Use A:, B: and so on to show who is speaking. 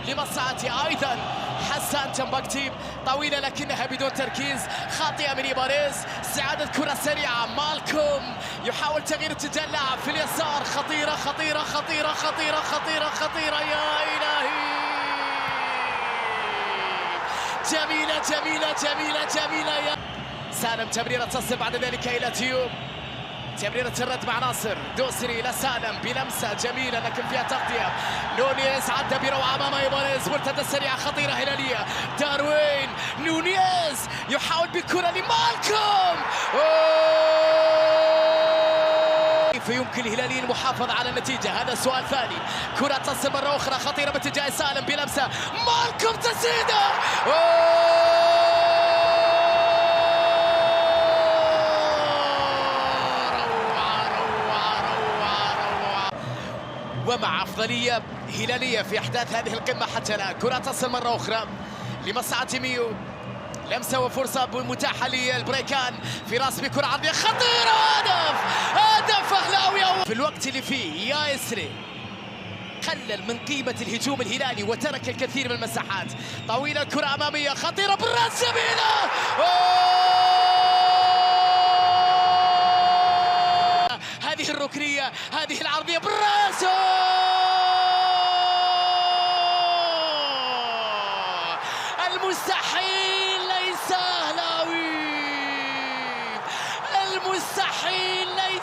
A: لمصلحة أيضا حسان تنبكتي، طويلة لكنها بدون تركيز، خاطئة من إيباريز، استعادة كرة سريعة، مالكوم يحاول تغيير اتجاه اللاعب في اليسار، خطيرة خطيرة خطيرة خطيرة خطيرة خطيرة يا إلهي، جميلة جميلة جميلة جميلة يا سالم. تمريرة تصل بعد ذلك إلى تيوب، تمريرة الرد مع ناصر، دوسري إلى سالم بلمسة جميلة لكن فيها تغطية، نونيز عدى بروعة أمام إيباريز، مرتدة سريعة خطيرة هلالية، داروين نونيز يحاول بكرة لمالكوم، فيمكن الهلاليين المحافظة على النتيجة؟ هذا سؤال ثاني. كرة تصل مرة أخرى خطيرة باتجاه سالم بلمسة، مالكوم تسديدة، ومع أفضلية هلالية في أحداث هذه القمة حتى الآن. كرة تصل مرة أخرى لمصلحة ميو، لمسة وفرصة متاحة للبريكان في راس بكرة عرضية خطيرة، هدف هدف أهلاوي في الوقت اللي فيه يا إسري قلل من قيمة الهجوم الهلالي وترك الكثير من المساحات. طويلة الكرة أمامية خطيرة بالراس جميلة، هذه الركنية، هذه العرضية بالراس، المستحيل ليس أهلاوي، المستحيل ليس